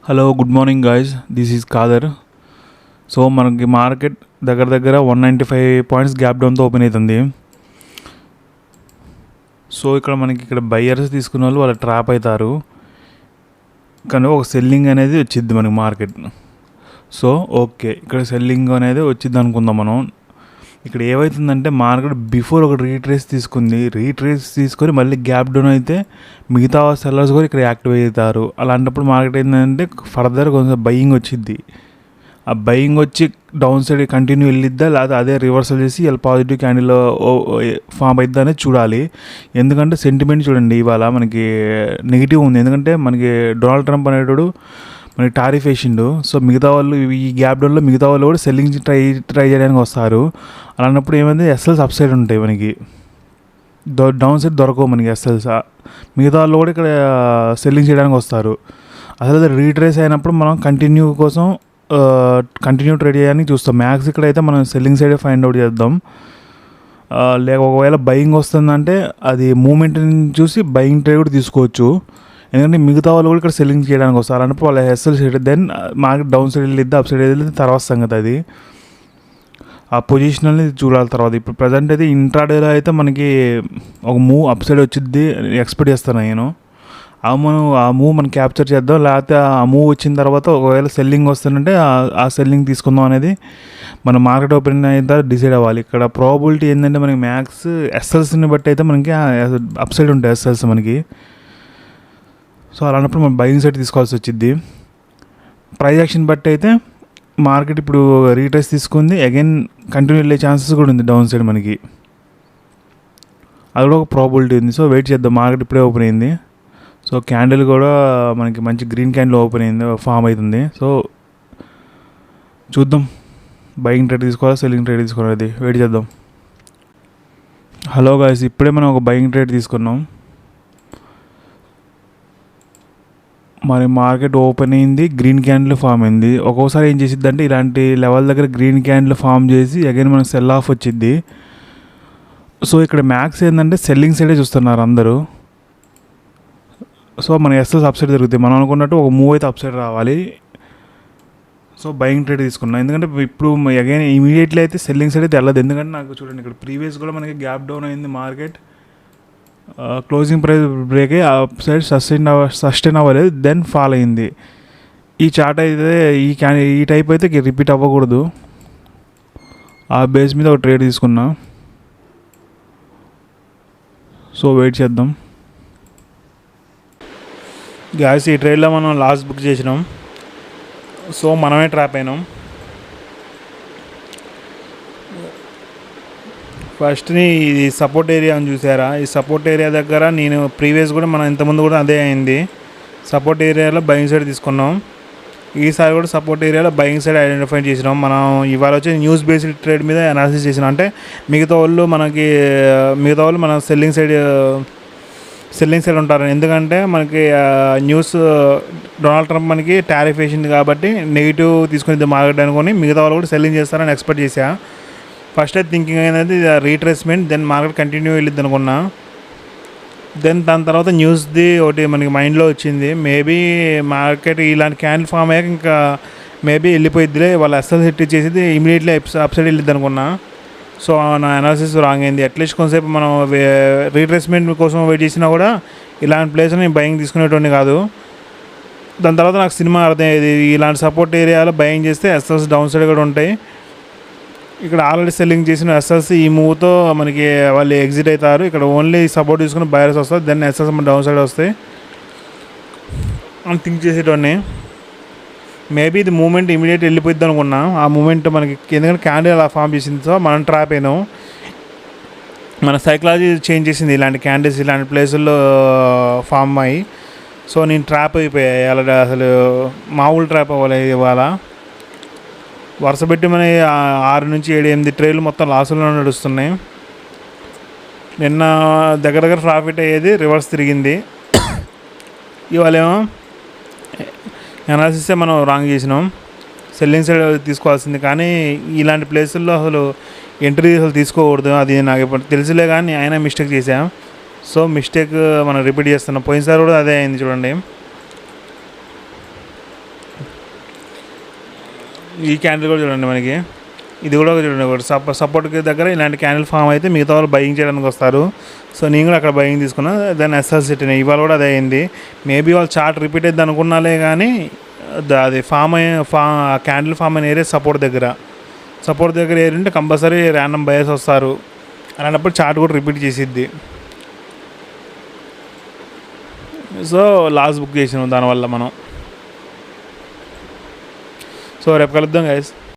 Hello good morning guys, this is Khader. So మనకి market దగ్గర దగ్గర 195 పాయింట్స్ గ్యాప్ డౌన్తో ఓపెన్ అవుతుంది. సో ఇక్కడ బయ్యర్స్ తీసుకున్న వాళ్ళు ట్రాప్ అవుతారు, కానీ ఒక సెల్లింగ్ అనేది వచ్చిద్ది మనకి మార్కెట్. సో ఓకే, ఇక్కడ సెల్లింగ్ అనేది వచ్చింది అనుకుందాం మనం. ఇక్కడ ఏమవుతుందంటే మార్కెట్ బిఫోర్ ఒక రీట్రేస్ తీసుకొని మళ్ళీ గ్యాప్ డౌన్ అయితే మిగతా సెల్లర్స్ కూడా ఇక్కడ యాక్టివ్ అవుతారు. అలాంటప్పుడు మార్కెట్ ఏంటంటే ఫర్దర్ కొంచెం బయింగ్ వచ్చిద్ది. ఆ బయింగ్ వచ్చి డౌన్ సైడ్ కంటిన్యూ వెళ్ళిద్దా, లేదా అదే రివర్సల్ చేసి ఇలా పాజిటివ్ క్యాండిల్ ఫామ్ అవుద్దా అనేది చూడాలి. ఎందుకంటే సెంటిమెంట్ చూడండి, ఇవాళ మనకి నెగిటివ్ ఉంది. ఎందుకంటే మనకి డొనాల్డ్ ట్రంప్ అనేటోడు మనకి టారిఫ్ వేసిండు. సో మిగతా వాళ్ళు ఈ గ్యాప్ డౌన్లో మిగతా వాళ్ళు కూడా సెల్లింగ్ ట్రై చేయడానికి వస్తారు. అలాంటప్పుడు ఏమైంది, ఎస్ఎల్స్ అప్ సైడ్ ఉంటాయి, మనకి డౌన్ సైడ్ దొరకవు మనకి ఎస్ఎల్స్. మిగతా వాళ్ళు కూడా ఇక్కడ సెల్లింగ్ చేయడానికి వస్తారు. అసలు రీట్రేస్ అయినప్పుడు మనం కంటిన్యూ ట్రేడ్ చేయడానికి చూస్తాం. మ్యాక్స్ ఇక్కడైతే మనం సెల్లింగ్ సైడ్ ఫైండ్ అవుట్ చేద్దాం. లేక ఒకవేళ బయింగ్ వస్తుందంటే అది మూమెంట్ని చూసి బయింగ్ ట్రేడ్ కూడా తీసుకోవచ్చు. ఎందుకంటే మిగతా వాళ్ళు కూడా ఇక్కడ సెల్లింగ్ చేయడానికి వస్తారు. అలాంటప్పుడు వాళ్ళ SL side then market down side వెళ్ళిద్ది, అప్ సైడ్ వెళ్ళిద్ది, తర్వాత సంగతి అది. ఆ పొజిషనల్ని చూడాలి తర్వాత. ఇప్పుడు ప్రజెంట్ అయితే ఇంట్రాడేలో అయితే మనకి ఒక మూవ్ అప్ సైడ్ వచ్చిద్ది ఎక్స్పెక్ట్ చేస్తాను నేను. ఆ మూవ్ మనం క్యాప్చర్ చేద్దాం, లేకపోతే ఆ మూవ్ వచ్చిన తర్వాత ఒకవేళ సెల్లింగ్ వస్తుందంటే ఆ సెల్లింగ్ తీసుకుందాం అనేది మన మార్కెట్ ఓపెన్ అయిన తర్వాత డిసైడ్ అవ్వాలి. ఇక్కడ ప్రాబిలిటీ ఏంటంటే మనకి మ్యాక్స్ ఎస్ఎల్స్ని బట్టి అయితే మనకి అప్ సైడ్ ఉంటాయి ఎస్ఎల్స్ మనకి. సో అలాంటప్పుడు మనం బయింగ్ సైడ్ తీసుకోవాల్సి వచ్చింది. ప్రైస్ యాక్షన్ బట్టి అయితే మార్కెట్ ఇప్పుడు రీట్రేస్ తీసుకుంది, అగైన్ కంటిన్యూ వెళ్ళే ఛాన్సెస్ కూడా ఉంది డౌన్ సైడ్ మనకి. అది కూడా ఒక ప్రాబిలిటీ ఉంది. సో వెయిట్ చేద్దాం. మార్కెట్ ఇప్పుడే ఓపెన్ అయింది. సో క్యాండిల్ కూడా మనకి మంచి గ్రీన్ క్యాండిల్ ఓపెన్ అయింది, ఫామ్ అవుతుంది. సో చూద్దాం, బయింగ్ ట్రేడ్ తీసుకోవాలా సెల్లింగ్ ట్రేడ్ తీసుకోవాలి, వెయిట్ చేద్దాం. హలో గాయ్స్, ఇప్పుడే మనం ఒక బయింగ్ ట్రేడ్ తీసుకున్నాం. మరి మార్కెట్ ఓపెన్ అయింది, గ్రీన్ క్యాండిల్ ఫామ్ అయింది. ఒక్కోసారి ఏం చేసిద్ది అంటే ఇలాంటి లెవెల్ దగ్గర గ్రీన్ క్యాండిల్ ఫామ్ చేసి అగైన్ మనకు సెల్ ఆఫ్ వచ్చిద్ది. సో ఇక్కడ మ్యాక్స్ ఏంటంటే సెల్లింగ్ సైడే చూస్తున్నారు అందరూ. సో మన ఎస్ఎస్ అప్ సైడ్ జరుగుతాయి. మనం అనుకున్నట్టు ఒక మూవ్ అయితే అప్ సైడ్ రావాలి. సో బయింగ్ ట్రేడ్ తీసుకున్నాం. ఎందుకంటే ఇప్పుడు అగైన్ ఇమీడియట్లీ అయితే సెల్లింగ్ సైడ్ అయితే వెళ్ళదు. ఎందుకంటే నాకు చూడండి, ఇక్కడ ప్రీవియస్ కూడా మనకి గ్యాప్ డౌన్ అయింది మార్కెట్. క్లోజింగ్ ప్రైస్ బ్రేక్ అయ్యి అప్ సైడ్ సస్టైన్ అవ్వలేదు, దెన్ ఫాల్ అయింది. ఈ చార్ట్ అయితే ఈ టైప్ అయితే రిపీట్ అవ్వకూడదు. ఆ బేస్ మీద ఒక ట్రేడ్ తీసుకున్నా. సో వెయిట్ చేద్దాం. గ్యాస్ ఈ ట్రేడ్లో మనం లాస్ట్ బుక్ చేసినాం. సో మనమే ట్రాప్ అయినాం. ఫస్ట్ని ఇది సపోర్ట్ ఏరియా అని చూసారా? ఈ సపోర్ట్ ఏరియా దగ్గర నేను ప్రీవియస్ కూడా మనం ఇంతకుముందు కూడా అదే అయింది. సపోర్ట్ ఏరియాలో బయింగ్ సైడ్ తీసుకున్నాం. ఈసారి కూడా సపోర్ట్ ఏరియాలో బయింగ్ సైడ్ ఐడెంటిఫై చేసినాం. మనం ఇవాళ వచ్చి న్యూస్ బేస్డ్ ట్రేడ్ మీద అనాలిసిస్ చేసినాం. అంటే మిగతా వాళ్ళు మన సెల్లింగ్ సైడ్ ఉంటారు. ఎందుకంటే మనకి న్యూస్ డొనాల్డ్ ట్రంప్ మనకి టారిఫ్ వేసింది కాబట్టి నెగిటివ్ తీసుకుని మార్కెట్ అనుకొని మిగతా వాళ్ళు కూడా సెల్లింగ్ చేస్తారని ఎక్స్పెక్ట్ చేశా. ఫస్ట్ అయితే థింకింగ్ అనేది రీట్రేస్మెంట్, దెన్ మార్కెట్ కంటిన్యూ వెళ్ళిద్ది అనుకున్నా. దెన్ దాని తర్వాత న్యూస్ది ఒకటి మనకి మైండ్లో వచ్చింది. మేబీ మార్కెట్ ఇలాంటి క్యాండిల్ ఫామ్ అయ్యాక ఇంకా మేబీ వెళ్ళిపోయిద్దిలే, వాళ్ళు ఎస్ఎల్ సెట్ చేసేది ఇమీడియట్లీ అప్ సైడ్ వెళ్ళిద్ది అనుకున్నా. సో నా అనాలిసిస్ రాంగ్ అయింది. అట్లీస్ట్ కొంతసేపు మనం రీట్రేస్మెంట్ కోసం వెయిట్ చేసినా కూడా ఇలాంటి ప్లేస్లో నేను బయింగ్ తీసుకునేటోని కాదు. దాని తర్వాత నాకు సినిమా అర్థమయ్యేది, ఇలాంటి సపోర్ట్ ఏరియాలో బయింగ్ చేస్తే ఎస్ఎల్స్ డౌన్ సైడ్ కూడా ఉంటాయి. ఇక్కడ ఆల్రెడీ సెల్లింగ్ చేసిన ఎస్ఎల్స్ ఈ మూవ్తో మనకి వాళ్ళు ఎగ్జిట్ అవుతారు. ఇక్కడ ఓన్లీ సపోర్ట్ తీసుకుని బయర్స్ వస్తారు, దెన్ ఎస్ఎల్స్ మన డౌన్ సైడ్ వస్తాయి అని థింక్ చేసేటోని. మేబీ ఇది మూమెంట్ ఇమీడియట్ వెళ్ళిపోద్ది అనుకున్నా. ఆ మూమెంట్ మనకి ఎందుకంటే క్యాండిల్ అలా ఫామ్ చేసింది. సో మనం ట్రాప్ అయినాం. మన సైకాలజీ చేంజ్ చేసింది ఇలాంటి క్యాండిల్స్ ఇలాంటి ప్లేసుల్లో ఫామ్ అయ్యి. సో నేను ట్రాప్ అయిపోయాయి. అలా అసలు మామూలు ట్రాప్ అవ్వాలి. ఇవాళ వరుస పెట్టి మన 6 నుంచి 7-8 ట్రేలు మొత్తం లాసుల్లో నడుస్తున్నాయి. నిన్న దగ్గర ప్రాఫిట్ అయ్యేది రివర్స్ తిరిగింది. ఇవాళ ఏమో అనాలిసిస్ మనం రాంగ్ చేసినాం. సెల్లింగ్ సైడ్ తీసుకోవాల్సింది, కానీ ఇలాంటి ప్లేసుల్లో అసలు ఎంట్రీ అసలు తీసుకోకూడదు. అది నాకు ఇప్పుడు తెలుసులే, కానీ అయినా మిస్టేక్ చేసాం. సో మిస్టేక్ మనం రిపీట్ చేస్తున్నాం. పోయినసారి కూడా అదే అయింది చూడండి. ఈ క్యాండిల్ కూడా చూడండి మనకి, ఇది కూడా చూడండి ఒకటి సపోర్ట్కి దగ్గర ఇలాంటి క్యాండిల్ ఫామ్ అయితే మిగతా వాళ్ళు బయింగ్ చేయడానికి వస్తారు. సో నేను కూడా అక్కడ బయింగ్ తీసుకున్నా, దాన్ని ఎస్ఎస్ పెట్టినా. ఇవాళ కూడా అదే అయింది. మేబీ వాళ్ళు చార్ట్ రిపీట్ అయింది అనుకున్నాలే కానీ అది క్యాండిల్ ఫామ్ అయిన ఏరియా సపోర్ట్ దగ్గర ఏరియా ఉంటే కంపల్సరీ ర్యాండమ్ బయర్స్ వస్తారు. అలాంటప్పుడు చార్ట్ కూడా రిపీట్ చేసిద్ది. సో లాస్ బుక్ చేసినాం దానివల్ల మనం. సో రేపు కలుద్దాం గైస్.